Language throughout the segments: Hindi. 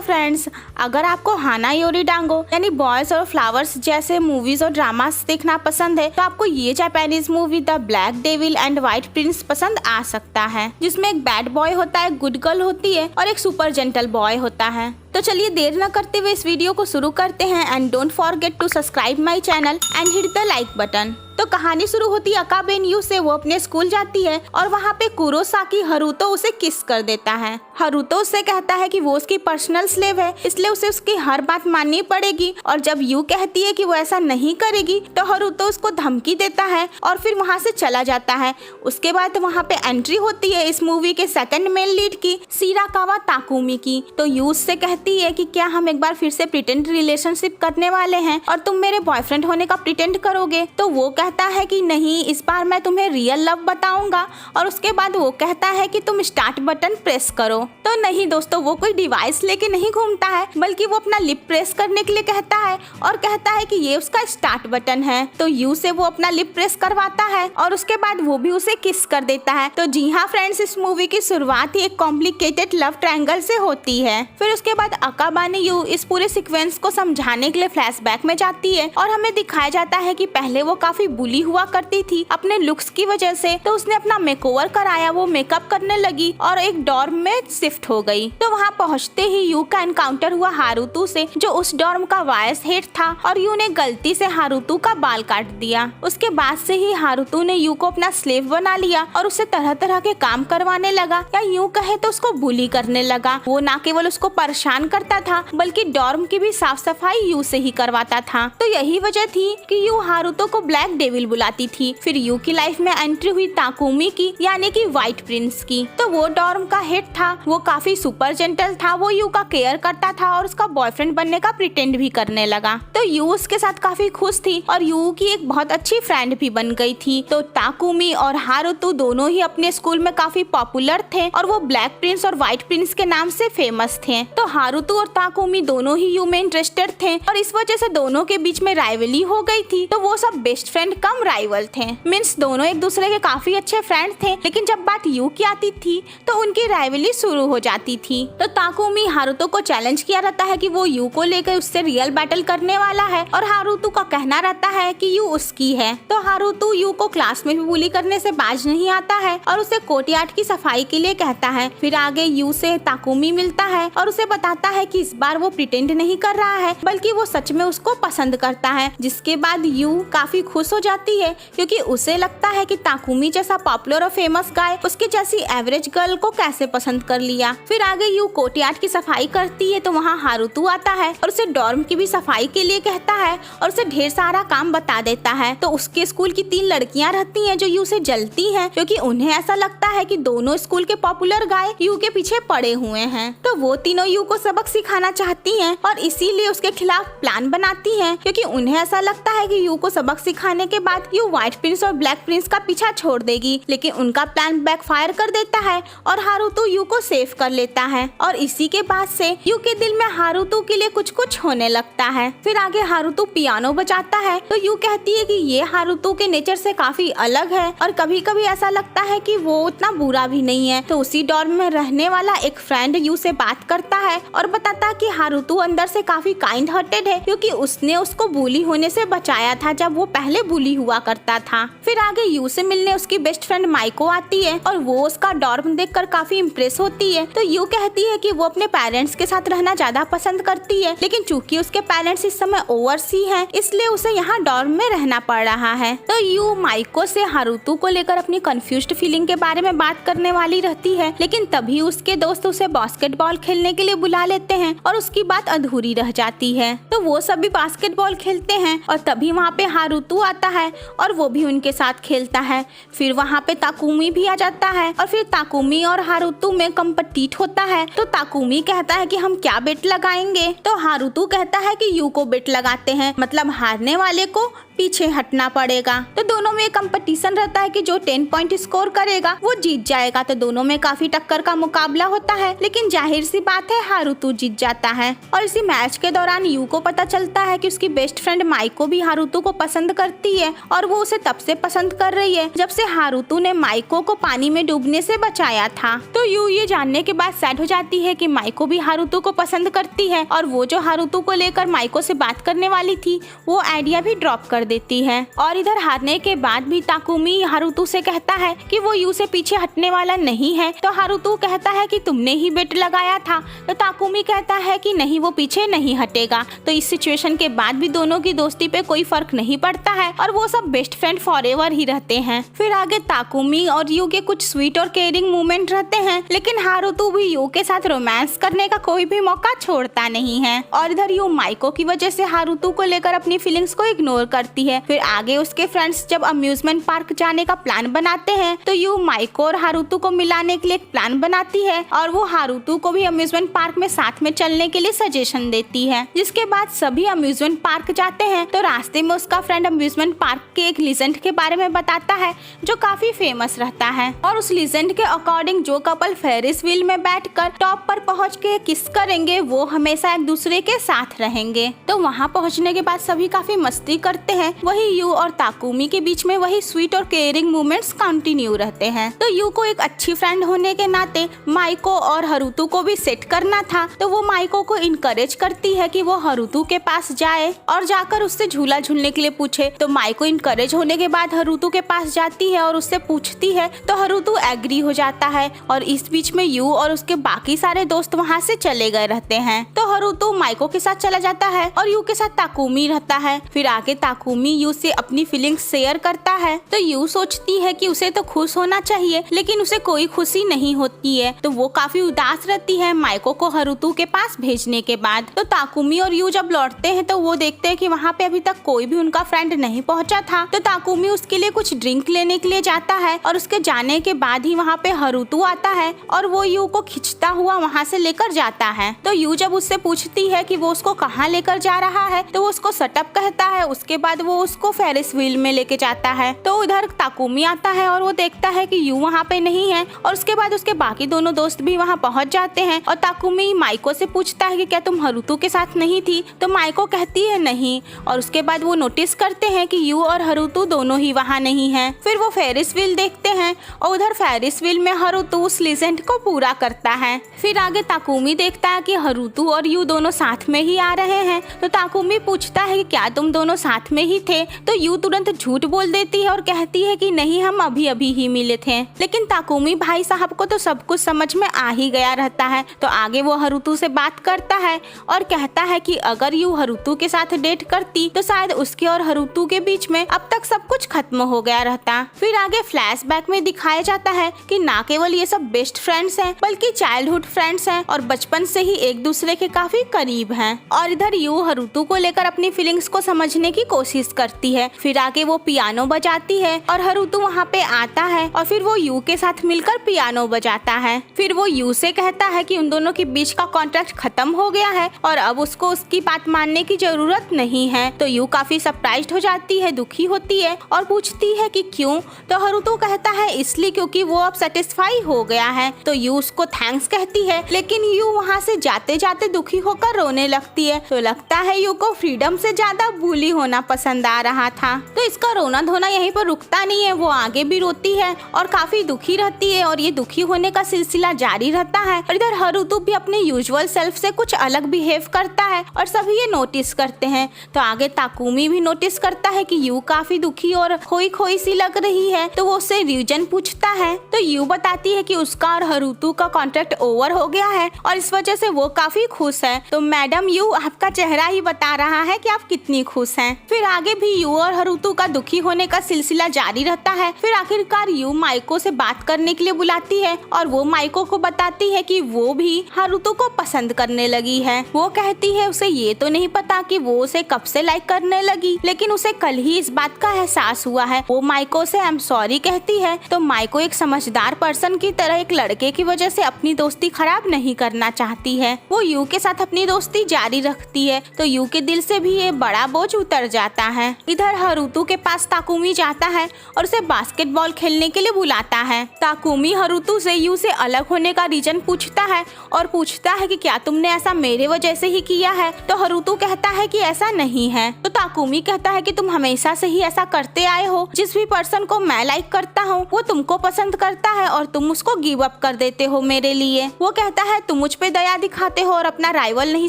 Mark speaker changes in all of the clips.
Speaker 1: फ्रेंड्स, अगर आपको हाना योरी डांगो यानी बॉयज और फ्लावर्स जैसे मूवीज और ड्रामास देखना पसंद है तो आपको ये Japanese movie the black devil and white Prince पसंद आ सकता है, जिसमें एक बैड बॉय होता है, गुड गर्ल होती है और एक सुपर जेंटल बॉय होता है। तो चलिए देर न करते हुए इस वीडियो को शुरू करते हैं and don't forget to subscribe my channel and hit the like button. तो कहानी शुरू होती है अकाबे न्यू से। वो अपने स्कूल जाती है और वहाँ पे कुरोसाकी हारुतो उसे किस कर देता है। हारुतो उससे कहता है कि वो उसकी पर्सनल स्लेव है, इसलिए उसे उसकी हर बात माननी पड़ेगी। और जब यू कहती है कि वो ऐसा नहीं करेगी तो हारुतो उसको धमकी देता है और फिर वहाँ से चला जाता है। उसके बाद वहाँ पे एंट्री होती है इस मूवी के सेकंड मेन लीड की, शिराकावा ताकुमी की। तो यू उससे कहती है कि क्या हम एक बार फिर से प्रिटेंड रिलेशनशिप करने वाले हैं और तुम मेरे बॉयफ्रेंड होने का प्रिटेंड करोगे। तो वो कहता है कि नहीं, इस बार मैं तुम्हें रियल लव बताऊंगा। और उसके बाद वो कहता है कि तुम स्टार्ट बटन प्रेस करो। तो नहीं दोस्तों, वो कोई डिवाइस लेके नहीं घूमता है, बल्कि वो अपना लिप प्रेस करने के लिए कहता है और कहता है कि ये उसका स्टार्ट बटन है। तो यू से वो अपना लिप प्रेस करवाता है और उसके बाद वो भी उसे किस कर देता है। तो जी हाँ फ्रेंड्स, इस मूवी की शुरुआत ही एक कॉम्प्लिकेटेड लव ट्रायंगल से होती है। फिर उसके बाद अकाबा ने यू इस पूरे सीक्वेंस को समझाने के लिए फ्लैशबैक में जाती है और हमें दिखाया जाता है कि पहले वो काफी बुली हुआ करती थी अपने लुक्स की वजह से। तो उसने अपना मेकओवर कराया, वो मेकअप करने लगी और एक डॉर्म में शिफ्ट हो गई। तो वहाँ पहुँचते ही यू का एनकाउंटर हुआ हारुतो से, जो उस डॉर्म का वाइस हेड था, और यू ने गलती से हारुतो का बाल काट दिया। उसके बाद से ही हारुतो ने यू को अपना स्लेव बना लिया और उससे तरह तरह के काम करवाने लगा, या यूं कहे तो उसको बुली करने लगा। वो न केवल उसको परेशान करता था बल्कि डॉर्म की भी साफ सफाई यू से ही करवाता था। तो यही वजह थी कि यू हारुतो को ब्लैक डेविल बुलाती थी। फिर यू की लाइफ में एंट्री हुई ताकुमी की, यानी कि व्हाइट प्रिंस की। तो वो डॉर्म का हेड था, वो काफी सुपर जेंटल था, वो यू का केयर करता था और उसका बॉयफ्रेंड बनने का प्रिटेंड भी करने लगा। तो यू उसके साथ काफी खुश थी और यू की एक बहुत अच्छी फ्रेंड भी बन गई थी। तो ताकुमी और हारुतो दोनों ही अपने स्कूल में काफी पॉपुलर थे और वो ब्लैक प्रिंस और व्हाइट प्रिंस के नाम से फेमस थे। तो हारुतो और ताकुमी दोनों ही यू में इंटरेस्टेड थे और इस वजह से दोनों के बीच में राइवली हो गई थी। तो वो सब बेस्ट फ्रेंड कम राइवल थे, मीन्स दोनों एक दूसरे के काफी अच्छे फ्रेंड थे। लेकिन जब बात यू की आती थी तो उनकी राइवली शुरू हो जाती थी। तो ताकुमी हारुतो को चैलेंज किया रहता है कि वो यू को लेकर उससे रियल बैटल करने वाला है और हारुतो का कहना रहता है कि यू उसकी है। तो हारुतो यू को क्लास में भी बुली करने से बाज नहीं आता है और उसे कोर्टयार्ड की सफाई के लिए कहता है। फिर आगे यू से ताकुमी मिलता है और उसे बताता है कि इस बार वो प्रिटेंड नहीं कर रहा है बल्कि वो सच में उसको पसंद करता है। जिसके बाद यू काफी खुश हो जाती है क्योंकि उसे लगता है कि ताकुमी जैसा पॉपुलर और फेमस गाय उसकी जैसी एवरेज गर्ल को कैसे पसंद कर लिया। फिर आगे यू कोर्टयार्ड की सफाई करती है तो वहाँ हारुतो आता है और उसे डॉर्म की भी सफाई के लिए कहता है और उसे ढेर सारा काम बता देता है। तो उसके स्कूल की 3 लड़कियां रहती हैं जो यू से जलती हैं क्योंकि उन्हें ऐसा लगता है कि दोनों स्कूल के पॉपुलर गाय यू के पीछे पड़े हुए हैं। तो वो तीनों यू को सबक सिखाना चाहती हैं और इसीलिए उसके खिलाफ प्लान बनाती हैं क्योंकि उन्हें ऐसा लगता है कि यू को सबक सिखाने के बाद यू व्हाइट प्रिंस और ब्लैक प्रिंस का पीछा छोड़ देगी। लेकिन उनका प्लान बैकफायर कर देता है और हारुतो यू को सेव कर लेता है और इसी के बाद से यू के दिल में हारुतो के लिए कुछ कुछ होने लगता है। फिर आगे हारुतो पियानो बजाता है तो यू कहती है कि ये हारुतो के नेचर से काफी अलग है और कभी कभी ऐसा लगता है कि वो उतना बुरा भी नहीं है। तो उसी डॉर्म में रहने वाला एक फ्रेंड यू से बात करता है और बताता है कि हारुतो अंदर से काफी काइंड हार्टेड है क्योंकि उसने उसको बुली होने से बचाया था जब वो पहले बुली हुआ करता था। फिर आगे यू से मिलने उसकी बेस्ट फ्रेंड माइको आती है और वो उसका डॉर्म देखकर काफी इम्प्रेस होती है। तो यू कहती है कि वो अपने पेरेंट्स के साथ रहना ज्यादा पसंद करती है, लेकिन चूंकि उसके पेरेंट्स इस समय ओवरसी हैं इसलिए उसे यहाँ डॉर्म में रहना पड़ रहा है। तो यू माइको से हारुतो को लेकर अपनी कंफ्यूज्ड फीलिंग के बारे में बात करने वाली रहती है, लेकिन तभी उसके दोस्त उसे बास्केटबॉल खेलने के लिए बुला लेते हैं और उसकी बात अधूरी रह जाती है। तो वो सभी बास्केटबॉल खेलते हैं और तभी वहाँ पे हारुतो आता है और वो भी उनके साथ खेलता है। फिर वहाँ पे ताकुमी भी आ जाता है और फिर ताकुमी और हारुतो में कंपटीट होता है। तो ताकुमी कहता है कि हम क्या बेट लगाएंगे, तो हारुतो कहता है कि यू को बेट लगाते हैं, मतलब हारने वाले को पीछे हटना पड़ेगा। तो दोनों में कंपटीशन रहता है कि जो 10 पॉइंट स्कोर करेगा वो जीत जाएगा। तो दोनों में काफी टक्कर का मुकाबला होता है, लेकिन जाहिर सी बात है हारुतु जीत जाता है। और इसी मैच के दौरान यू को पता चलता है कि उसकी बेस्ट फ्रेंड माइको भी हारुतु को पसंद करती है और वो उसे तब से पसंद कर रही है जब से हारुतु ने माइको को पानी में डूबने से बचाया था। तो यू ये जानने के बाद सैड हो जाती है कि माइको भी हारुतु को पसंद करती है और वो जो हारुतु को लेकर माइको से बात करने वाली थी वो आइडिया भी ड्रॉप कर देती है। और इधर हारने के बाद भी ताकुमी हारुतु से कहता है कि वो यू से पीछे हटने वाला नहीं है। तो हारुतु कहता है कि तुमने ही बेट लगाया था। तो ताकुमी कहता है कि नहीं, वो पीछे नहीं हटेगा। तो इस सिचुएशन के बाद भी दोनों की दोस्ती पे कोई फर्क नहीं पड़ता है और वो सब बेस्ट फ्रेंड फॉरएवर ही रहते हैं। फिर आगे ताकुमी और यू के कुछ स्वीट और केयरिंग मोमेंट रहते हैं, लेकिन हारुतु भी यू के साथ रोमांस करने का कोई भी मौका छोड़ता नहीं है। और इधर यू माइको की वजह से हारुतु को लेकर अपनी फीलिंग्स को इग्नोर करती है। फिर आगे उसके फ्रेंड्स जब अम्यूजमेंट पार्क जाने का प्लान बनाते हैं तो यू माइको और हारुतु को मिलाने के लिए एक प्लान बनाती है और वो हारुतु को भी अम्यूजमेंट पार्क में साथ में चलने के लिए सजेशन देती है। जिसके बाद सभी अम्यूजमेंट पार्क जाते हैं। तो रास्ते में उसका फ्रेंड अम्यूजमेंट पार्क के एक लीजेंड के बारे में बताता है जो काफी फेमस रहता है और उस लीजेंड के अकॉर्डिंग जो कपल फेरिस व्हील में बैठकर टॉप पर पहुंच के किस करेंगे वो हमेशा एक दूसरे के साथ रहेंगे। तो वहां पहुंचने के बाद सभी काफी मस्ती करते हैं। वही यू और ताकुमी के बीच में वही स्वीट और केयरिंग मोमेंट्स कंटिन्यू रहते हैं। तो यू को एक अच्छी फ्रेंड होने के नाते माइको और हारुतु को भी सेट करना था। तो वो माइको को इनकरेज करती है कि वो हारुतु के पास जाए और जाकर उससे झूला झूलने के लिए पूछे। तो माइको इनकरेज होने के बाद हारुतु के पास जाती है और उससे पूछती है। तो हारुतु एग्री हो जाता है और इस बीच में यू और उसके बाकी सारे दोस्त वहाँ से चले गए रहते हैं। तो हारुतु माइको के साथ चला जाता है और यू के साथ ताकुमी रहता है। फिर आगे ताकुमी यू से अपनी फीलिंग्स शेयर करता है। तो यू सोचती है कि उसे तो खुश होना चाहिए, लेकिन उसे कोई खुशी नहीं होती है। तो वो काफी उदास रहती है माइको को हारुतु के पास भेजने के बाद। तो ताकुमी और यू जब लौटते हैं तो वो देखते हैं कि वहाँ पे अभी तक कोई भी उनका फ्रेंड नहीं पहुँचा था। तो ताकुमी उसके लिए कुछ ड्रिंक लेने के लिए जाता है और उसके जाने के बाद ही वहाँ पे हारुतु आता है और वो यू को खींचता हुआ वहाँ से लेकर जाता है। तो यू जब उससे पूछती है कि वो उसको कहाँ लेकर जा रहा है तो वो उसको सेटअप कहता है। उसके बाद वो उसको फेरिस व्हील में लेके जाता है। तो उधर ताकुमी आता है और वो देखता है कि यू वहाँ पे नहीं है और उसके बाद उसके बाकी दोनों दोस्त भी वहाँ पहुँच जाते हैं। और ताकुमी माइको से पूछता है कि क्या तुम हारुतु के साथ नहीं थी। तो माइको कहती है नहीं और उसके बाद वो नोटिस करते हैं कि यू और हारुतु दोनों ही वहाँ नहीं है। फिर वो फेरिस व्हील देखते हैं और उधर फेरिस व्हील में हारुतु उस लीजेंड को पूरा करता है। फिर आगे ताकुमी देखता है कि हारुतु और यू दोनों साथ में ही आ रहे हैं। तो ताकुमी पूछता है कि क्या तुम दोनों साथ में ही थे। तो यू तुरंत झूठ बोल देती है और कहती है कि नहीं, हम अभी अभी ही मिले थे। लेकिन ताकुमी भाई साहब को तो सब कुछ समझ में आ ही गया रहता है। तो आगे वो हारुतु से बात करता है और कहता है कि अगर यू हारुतु के साथ डेट करती तो शायद उसके और हारुतु के बीच में अब तक सब कुछ खत्म हो गया रहता। फिर आगे फ्लैशबैक में दिखाया जाता है कि ना केवल ये सब बेस्ट फ्रेंड्स हैं बल्कि चाइल्डहुड फ्रेंड्स हैं और बचपन से ही एक दूसरे के काफी करीब हैं। और इधर यू हारुतु को लेकर अपनी फीलिंग्स को समझने की कोशिश करती है। फिर आगे वो पियानो बजाती है और हारुतु वहाँ पे आता है और फिर वो यू के साथ मिलकर पियानो बजाता है। फिर वो यू से कहता है कि उन दोनों के बीच का कॉन्ट्रैक्ट खत्म हो गया है और अब उसको उसकी बात मानने की जरूरत नहीं है। तो यू काफी सरप्राइज्ड हो जाती है, दुखी होती है और पूछती है कि क्यों। तो हारुतु कहता है इसलिए क्योंकि वो अब सेटिस्फाई हो गया है। तो यू उसको थैंक्स कहती है, लेकिन यू वहाँ से जाते जाते दुखी होकर रोने लगती है। तो लगता है यू को फ्रीडम से ज्यादा बुली होना पसंद आ रहा था। तो इसका रोना धोना यहीं पर रुकता नहीं है, वो आगे भी रोती है और काफी दुखी रहती है और ये दुखी होने का सिलसिला जारी रहता है। और इधर हारुतु भी अपने यूजुअल सेल्फ से कुछ अलग बिहेव करता है और सभी ये नोटिस करते हैं। तो आगे ताकुमी भी नोटिस करता है कि यू काफी दुखी और खोई खोई सी लग रही है। तो वो उससे रीजन पूछता है। तो यू बताती है कि उसका और हारुतु का कॉन्ट्रैक्ट ओवर हो गया है और इस वजह से वो काफी खुश है। तो मैडम यू, आपका चेहरा ही बता रहा है कि आप कितनी खुश हैं। फिर आगे भी यू और हारुतु का दुखी होने का सिलसिला जारी रहता है। फिर आखिरकार यू माइको से बात करने के लिए बुलाती है और वो माइको को बताती है कि वो भी हारुतु को पसंद करने लगी है। वो कहती है उसे ये तो नहीं पता कि वो उसे कब से लाइक करने लगी, लेकिन उसे कल ही इस बात का एहसास हुआ है। वो माइको से आई एम सॉरी कहती है। तो माइको एक समझदार पर्सन की तरह एक लड़के की वजह से अपनी दोस्ती खराब नहीं करना चाहती है। वो यू के साथ अपनी दोस्ती जारी रखती है। तो यू के दिल से भी ये बड़ा बोझ उतर जाता है। इधर हरुतो के पास ताकुमी जाता है और उसे बास्केटबॉल खेलने के लिए बुलाता है। ताकुमी हरुतो से यू से अलग होने का रीजन पूछता है और पूछता है कि क्या तुमने ऐसा मेरे वजह से ही किया है। तो हरुतो कहता है कि ऐसा नहीं है। तो ताकुमी कहता है कि तुम हमेशा से ही ऐसा करते आए हो। जिस भी पर्सन को मैं लाइक करता हूँ वो तुमको पसंद करता है और तुम उसको गिव अप कर देते हो मेरे लिए। वो कहता है तुम मुझ पे दया दिखाते हो और अपना राइवल नहीं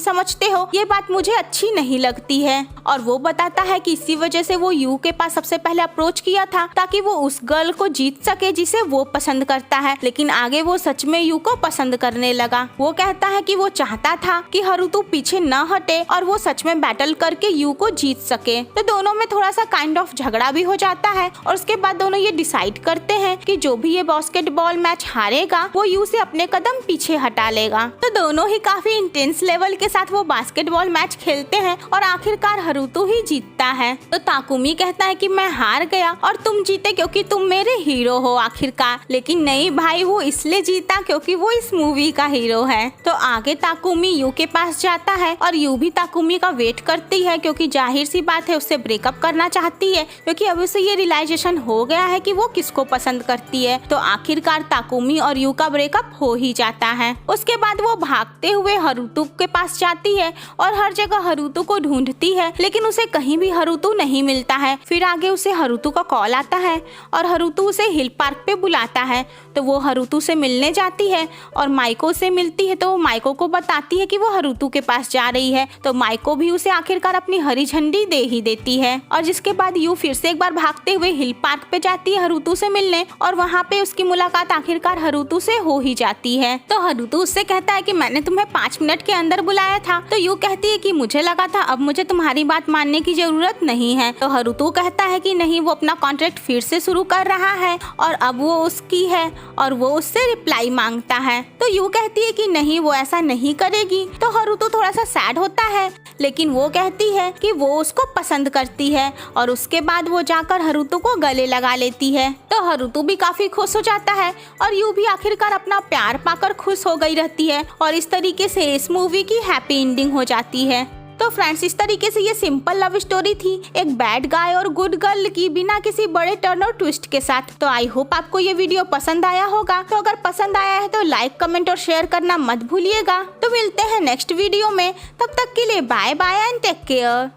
Speaker 1: समझते हो, ये बात मुझे अच्छी नहीं लगती है। और वो बताता है कि इसी वजह से वो यू के पास सबसे पहले अप्रोच किया था ताकि वो उस गर्ल को जीत सके जिसे वो पसंद करता है, लेकिन आगे वो सच में यू को पसंद करने लगा। वो कहता है कि वो चाहता था कि हरुतो पीछे न हटे और वो सच में बैटल करके यू को जीत सके। तो दोनों में थोड़ा सा काइंड ऑफ झगड़ा भी हो जाता है और उसके बाद दोनों ये डिसाइड करते हैं कि जो भी ये बास्केटबॉल मैच हारेगा वो यू से अपने कदम पीछे हटा लेगा। तो दोनों ही काफी इंटेंस लेवल के साथ वो बास्केटबॉल मैच खेलते हैं और आखिरकार हरुतो ही जीतता है। तो ताकुमी कहता है कि मैं हार गया और तुम जीते क्योंकि तुम मेरे हीरो हो आखिरकार। लेकिन नहीं भाई, वो इसलिए जीता क्योंकि वो इस मूवी का हीरो है। तो आगे ताकुमी यू के पास जाता है और यू भी ताकुमी का वेट करती है क्योंकि जाहिर सी बात है उससे ब्रेकअप करना चाहती है क्योंकि अब उसे ये रियलाइजेशन हो गया है कि वो किसको पसंद करती है। तो आखिरकार ताकुमी और यू का ब्रेकअप हो ही जाता है। उसके बाद वो भागते हुए हरुतो के पास जाती है और हर जगह हरुतो को ढूंढती है लेकिन उसे कहीं भी हरुतो नहीं मिलता है। फिर आगे उसे हरुतो का कॉल आता है और हरुतो उसे हिल पार्क पे बुलाता है। तो वो हरुतो से मिलने जाती है और माइको से मिलती है। तो वो माइको को बताती है कि वो हरुतो के पास जा रही है। तो माइको भी उसे आखिरकार अपनी हरी झंडी दे ही देती है। और जिसके बाद यू फिर से एक बार भागते हुए हिल पार्क पे जाती है हरुतो से मिलने और वहाँ पे उसकी मुलाकात आखिरकार हरुतो से हो ही जाती है। तो हरुतो उससे कहता है कि मैंने तुम्हें 5 मिनट के अंदर बुलाया था। तो यू कहती है कि मुझे लगा था अब मुझे तुम्हारी बात मानने की जरूरत नहीं है। तो हरुतो कहता है कि नहीं, वो अपना कॉन्ट्रैक्ट फिर से शुरू कर रहा है और अब वो उसकी है और वो उससे रिप्लाई मांगता है। तो यू कहती है कि नहीं, वो ऐसा नहीं करेगी। तो हरुतो थोड़ा सा सैड होता है लेकिन वो कहती है कि वो उसको पसंद करती है और उसके बाद वो जाकर हरुतो को गले लगा लेती है। तो हरुतो भी काफी खुश हो जाता है और यू भी आखिरकार अपना प्यार पाकर खुश हो गई रहती है और इस तरीके से इस मूवी की हैप्पी एंडिंग हो जाती है। तो फ्रेंड्स, इस तरीके से ये सिंपल लव स्टोरी थी एक बैड गाय और गुड गर्ल की बिना किसी बड़े टर्न और ट्विस्ट के साथ। तो आई होप आपको ये वीडियो पसंद आया होगा। तो अगर पसंद आया है तो लाइक, कमेंट और शेयर करना मत भूलिएगा। तो मिलते हैं नेक्स्ट वीडियो में, तब तक के लिए bye bye and take care.